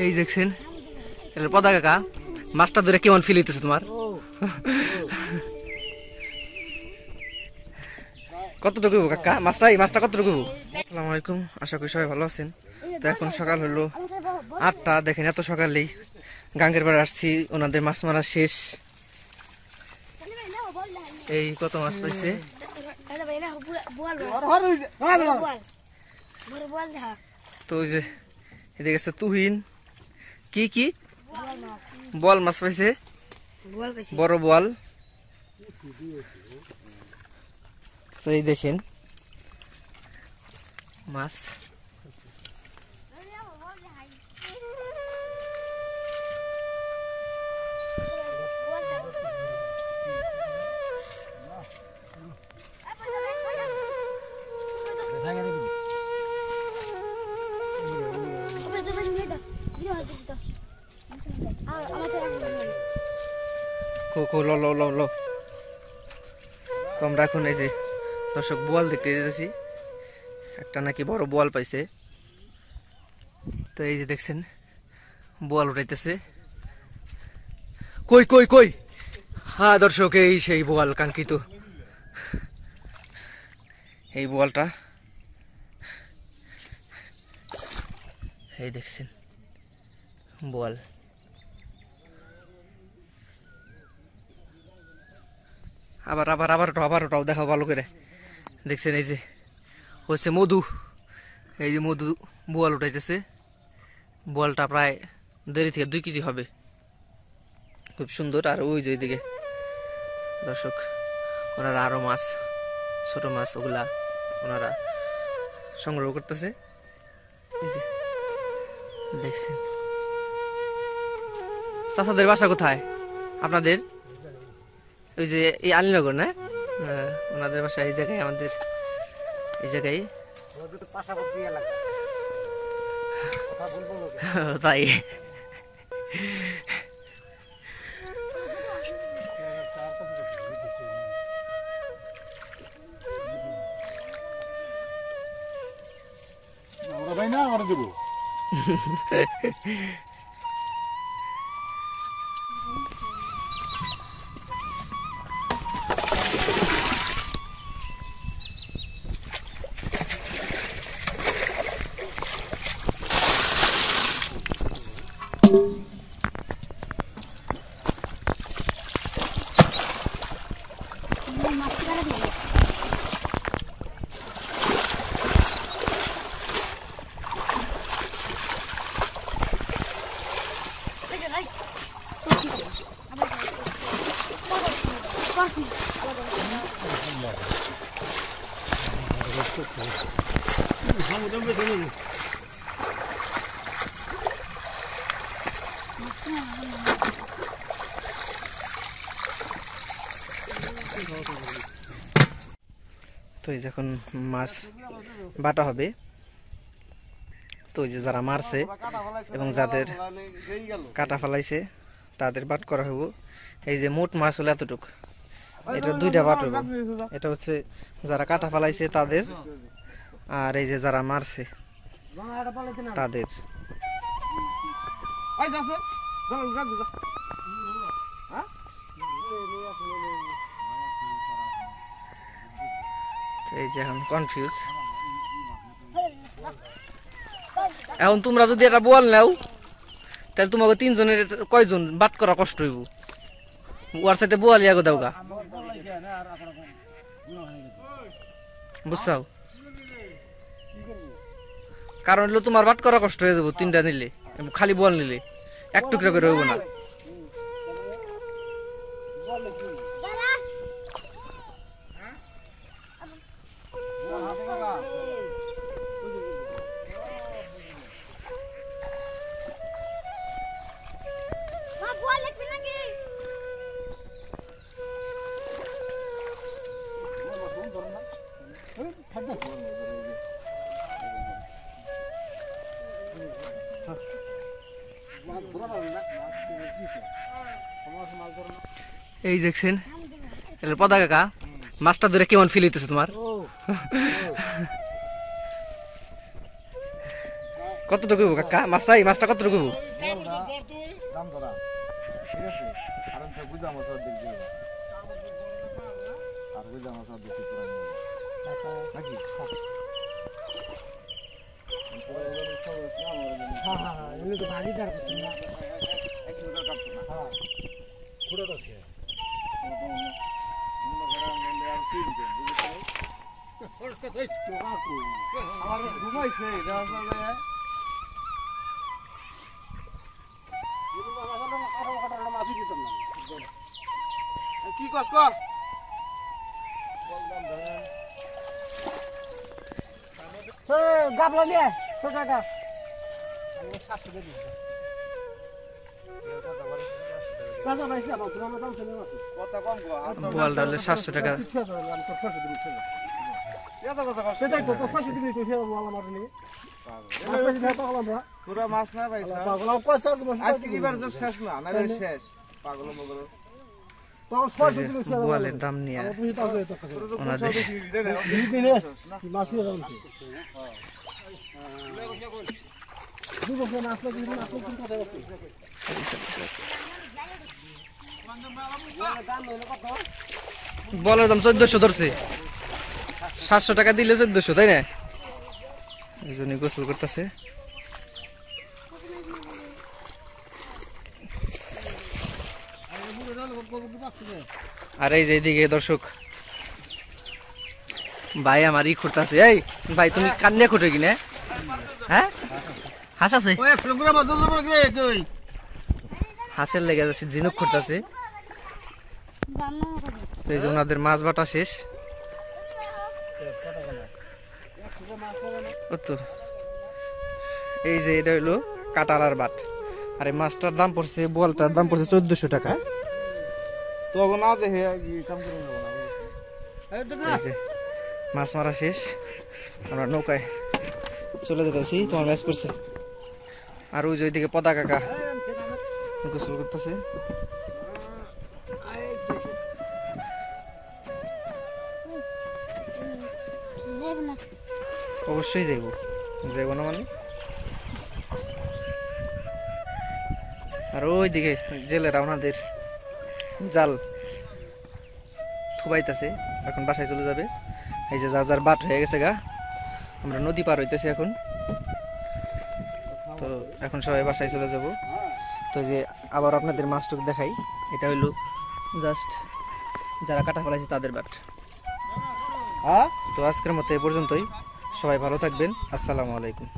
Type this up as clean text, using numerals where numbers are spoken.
এই দেখছেন পদা কাকা মাছটা ধরে কেমন ফিল হইতেছে তোমার? কতটুকু কাকা মাছটা কতটুকু? আসসালামু আলাইকুম, আশা করি সবাই ভালো আছেন। তো এখন সকাল হলো 8টা। দেখেন এত সকালেই গাঙ্গের পাড়ে আসছি, ওনাদের মাছ মারা শেষ। এই কত মাছ পাইছে, তো ওই যে এদিকে আছে তুহিন, কি কি বল মাছ পাইছে, বড় বল। তো এই দেখেন মাছ, তো আমরা এখন এই যে দর্শক বোয়াল দেখতে যেতেছি, একটা নাকি বড় বোয়াল পাইছে। তো এই যে দেখছেন বোয়াল উঠাইতেছে, কই কই কই, হ্যাঁ দর্শক এই সেই বোয়াল কাঙ্ক্ষিত, এই বোয়ালটা এই দেখছেন বোয়াল। আবার আবার আবার আবার ওটাও দেখা ভালো করে দেখছেন, এই যে হচ্ছে মধু, এই যে মধু বোয়াল উঠাইতেছে। বোয়ালটা প্রায় 1.5 থেকে 2 কেজি হবে, খুব সুন্দর। আর ওই যে ওইদিকে দর্শক ওনারা আরো মাছ, ছোট মাছ ওগুলা ওনারা সংগ্রহ করতেছে। দেখছেন চাচাদের বাসা কোথায় আপনাদের? ওই যে এই আলীনগর না, ওনাদের বাসা এই জায়গায়, আমাদের এই জায়গায়। তাই ভাই না আমার দেবো। তো এই যখন মাছ বাটা হবে, তো ওই যে যারা মারছে এবং যাদের কাটা ফেলাইছে তাদের বাট করা হবো। এই যে মোট মাছ হলো এতটুক, এটা 2টা বাট হবো। এটা হচ্ছে যারা কাটা ফেলাইছে তাদের, আর এই যে যারা মারছে তাদের। এই যে এখন কনফিউজ। এখন তোমরা যদি এটা বোয়াল নাও তাহলে তোমাকে 3 জনের কয়জন বাট করা কষ্ট হইব, ওয়ার সাইডে বোয়াল ইয়াগো দাও গা, বুঝছাও? কারণ হলো তোমার বাট করা কষ্ট হয়ে যাবো 3টা নিলে, খালি বোয়াল নিলে 1 টুকরা করে হইব না। এই দেখছেন পদা কাকা মাছটা ধরে কেমন ফিল হইতেছে তোমার? কতটুকু হইব কাকা মাছটা কতটুকু হইব? দাম ধরা ঠিক আছে আর আমি বুঝা মাছ অর্ধেক দিয়ে আর বুঝা মাছ অর্ধেক পুরো নাকি হ্যাঁ হ্যাঁ হ্যাঁ এগুলো তো ভাগিদার করছেন না 1 কিলো কাটতো না হ্যাঁ পুরো তো আছে আমার ঘুমাইছে কি কষ্ট গাবলা নিয়ে টাকা বোয়ালটা হলে 700 টাকা। পুরা মাছ না ভাই আজকে এবার তো শেষ না না শেষ পাগল মগল বোয়ালের দাম নিয়ে বলের দাম 1400 ধরছে, 700 টাকা দিলে 1400 তাই না? এই জন্য গোসল করতেছে। আর এই যে এইদিকে দর্শক ভাই আমার ই করতেছে। এই ভাই তুমি কান্না খুঁটে কিনে হ্যাঁ হাঁস আছে, হাঁসের লেগে যাচ্ছে ঝিনুক করতেছে। এই যে ওনাদের মাছ বাটা শেষ। এই যে এটা হইলো কাটারার বাট, আর এই মাছটার দাম পড়ছে, বোয়ালটার দাম পড়ছে 1400 টাকা। মাছ মারা শেষ, আমরা নৌকায় চলে যেতেছি। তোমার ম্যাচ করছে আর ওই যে ওইদিকে পদা কাকা গোসল করতেছে। অবশ্যই যাইব, যাইব না মানে। আর ওইদিকে জেলেরা ওনাদের জাল থুবাইতেছে, এখন বাসায় চলে যাবে। এই যে যার যার বাট হয়ে গেছে গা, আমরা নদী পার হইতেছি এখন। তো এখন সবাই বাসায় চলে যাব। তো যে আবার আপনাদের মাছটুকু দেখাই, এটা হইলো জাস্ট যারা কাটা ফেলাইছে তাদের বাট। তো আজকের মতো এ পর্যন্তই, সবাই ভালো থাকবেন। আসসালামু আলাইকুম।